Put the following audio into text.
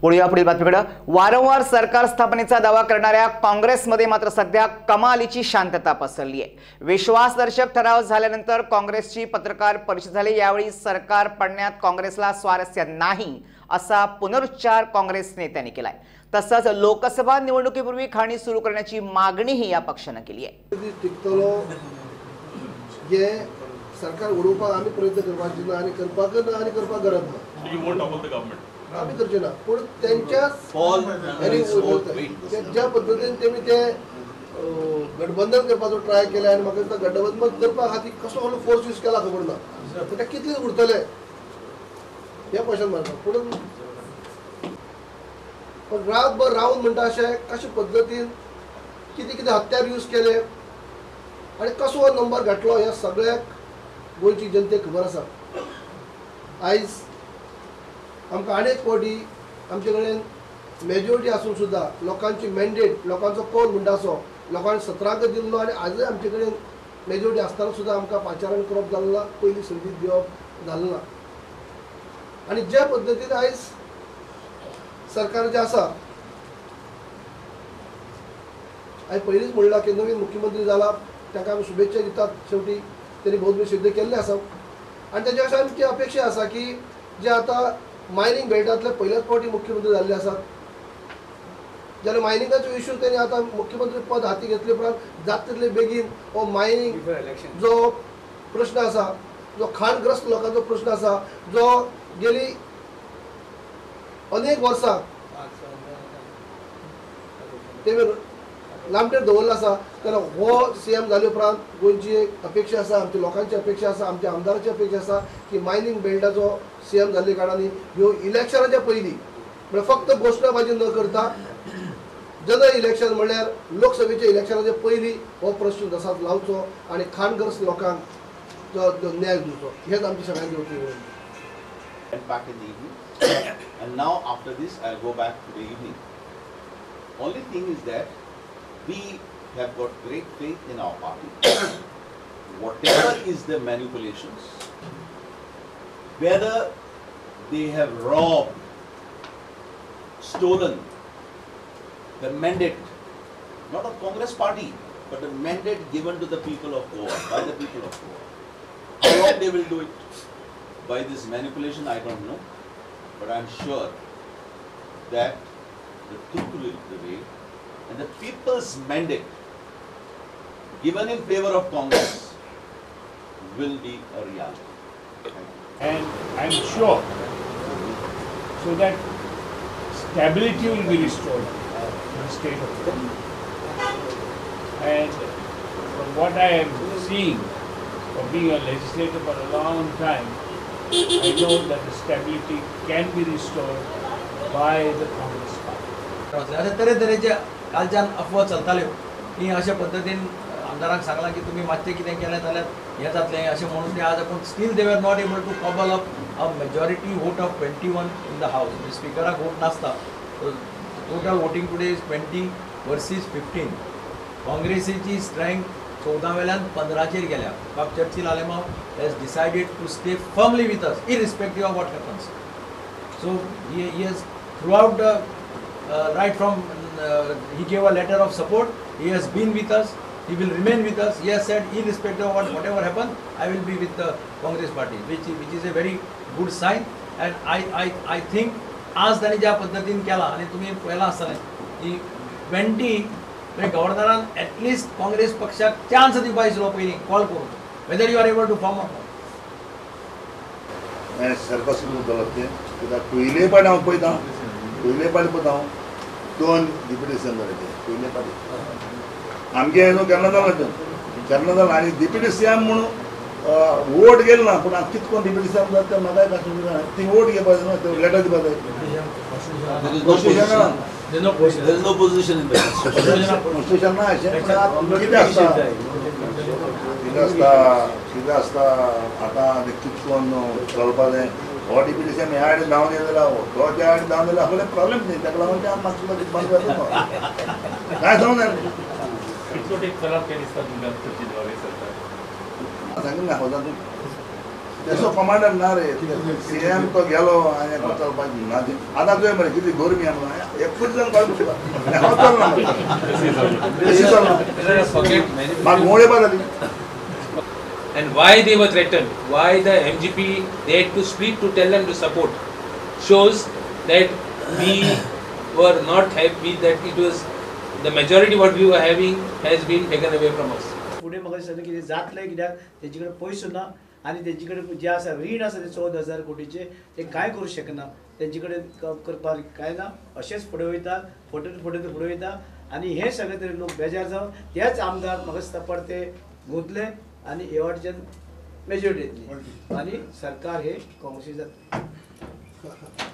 पुढे पुढील बातमीकडे वारंवार सरकार स्थापनेचा दावा करणाऱ्या काँग्रेसमध्ये मात्र सध्या कमालीची शांतता पसरली आहे। विश्वासदर्शक ठराव झाल्यानंतर काँग्रेसची पत्रकार परिषद झाली। यावेळी सरकार पडण्यात काँग्रेसला स्वारस्य नाही असा पुनरुच्चार काँग्रेस नेत्यांनी केलाय। तसंच लोकसभा निवडणुकीपूर्वी खाणी सुरू करण्याची मागणीही या पक्षाने केली आहे। सरकार उडोवपाक आमी प्रयत्न करपाचे ना आणि करपाक गरज ना। आम्ही करचे ना पण त्यांच्या ज्या पद्धतीने तेमी ते गठबंधन करपाचो ट्राय केला आणि म्हाका दिसता गठबंधन करपा खातीर कसलो कसलो फोर्स यूज केला खबर ना। ते कितले उरतले हे क्वेश्चन मारता। पण रातभर रावन म्हणटा अशें कशे पद्धतीन कितें कितें हत्यार यूज केले आणि कसो नंबर घातलो ह्या सगळ्याक गोंयची जनतेक खबर आसा। आयज आमकां अनेक फावटी आमचे कडेन मेजॉरिटी आसून सुद्धा लोकांची मॅन्डेट लोकांचो कौल म्हणटासो लोकांनी 17 दिल्लो आणि आजूय आमचे कडेन मेजॉरिटी आसतना सुद्धा आमकां पाचारण करप जालें ना, पयली संधी दिवप जालें ना। आणि ज्या पद्धतीन आयज सरकार जे आसा आयज पयलींच म्हणलां की नवीन मुख्यमंत्री जाला ताका आमी शुभेच्छा दितात। शेवटी त्यांनी बहुत सिद्ध केल्ले आसा आणि त्याच्या अशा आमची अपेक्षा आसा की जे आता मायनिंग बेल्टांतले पहिल्याच फावटी मुख्यमंत्री जाल्ले आसात जाल्यार मायनिंगाचो इश्यू त्यांनी आता मुख्यमंत्री पद हाती घेतले उपरांत जाता तितले बेगीन हो मायनिंग जो प्रश्न आसा, जो खाणग्रस्त लोकांचो प्रश्न आसा, जो गेली अनेक वर्सां तेमी लांबटेर दवरला आसा जाल्यार हो सीएम जाले उपरांत गोंयची एक अपेक्षा आसा, आमच्या लोकांची अपेक्षा आसा, आमच्या आमदाराची अपेक्षा आसा की मायनिंग बेल्टाचो सीएम जाल्ले कारणान ह्यो इलेक्शनाच्या पयलीं म्हणजे फक्त घोशणाबाजी न करता जनरल इलेक्शन म्हणल्यार लोकसभेच्या इलेक्शनाच्या पयलीं हो प्रश्न तसाच लावचो आणि खाणग्रस्त लोकांक जो न्याय दिवचो हेच आमची सगळ्यांची विनंती। Back in the evening, and now after this I'll go back to the evening. Only thing is that we have got great faith in our party. Whatever is the manipulations, whether they have robbed, stolen the mandate, not of Congress party, but the mandate given to the people of Goa, by the people of Goa. How long they will do it? By this manipulation, I don't know, but I'm sure that the truth will prevail and the people's mandate given in favor of Congress will be a reality. And I'm sure so that stability will be restored in the state of Goa. And from what I am seeing of being a legislator for a long time, I know that the stability can be restored by the Congress party. अशा तरेतरेचे कालच्यान अफवा चलताल्यो की अशा पद्दतीन आमदारांक सांगलां की तुमी मातशें कितें केलें जाल्यार हें जातलें अशें म्हणून ते आज पूण still they were not able to cobble up a majority vote of 21 in the house. म्हणजे स्पिकराक वोट नासता। Total voting today is 20 versus 15। काँग्रेसीची स्ट्रेंथ 14 वेल्यान 15चेर गेल्या। बाब Churchill Alemao has decided to stay firmly with us irrespective of what happens. So he has throughout the right from he gave a letter of support. He has been with us. He will remain with us. He has said irrespective of whatever happens, I will be with the Congress party, which is a very good sign. And I think आज त्यांनी ज्या पद्धतीने केला आणि तुम्ही पहिला आसतलें की 20 गव्हर्नरान एटलीस्ट काँग्रेस पक्षाक चान्स दिवपाक दिसलो पयलीं कॉल करून whether you are able to form or not. मैं सरकस उदलते कित्याक पयले पाटी हांव पळयता पयले पाटी पळयता हांव 2 डिप्युटेशन जाले ते पयले पाटी आमगे न्हू केन्ना जालें आनी डिप्युटी सीएम म्हणून वोट गेलो ना पूण हांव कितको डिप्युटी सीएम जाता तें म्हाका कशें ती वोट घेवपा जाय न्हू लेटर दिवपा जाय There is no position in the constitution ना अशें कितें आसता आतां कितकोन चलपा जाय हो डिप्युटी सीएम ह्या आडी धांवन येयलो जाल्यार तो त्या आडी धांवन येयलो आपल्याक प्रॉब्लेम न्ही ताका लागून ते आमी मातशें बंद करता काय जावं ना कितको खराब केली दिसता तुमकां सांगितलें ना तेसो कमांडर ना रे सीएम तो गेलो आनी चलपाची ना आतां तुवें मरे कितें गरमी आमकां एकूच जण कळटा म्हाका मोळे बा जाली. And why they were threatened, why the MGP, they had to split to tell them to support, shows that we were not happy, that it was the majority what we were having has been taken away from us. फुडें म्हाका दिसता कितें जातलें कित्याक तेंचे कडेन पयसो ना आनी तेंचे कडेन जे आसा रीण आसा ते 14,000 कोटीचे ते कांय करूं शकना. तेंचे कडेन करपाक कांय ना, अशेंच फुडें वयता, फुडें वयता आनी हे सगळे तरी लोक बेजार जावन तेच आमदार म्हाका दिसता परते गुंतले आनी हे वाटेच्यान मेजॉरिटी येतली आनी सरकार हे काँग्रेसी जातलें.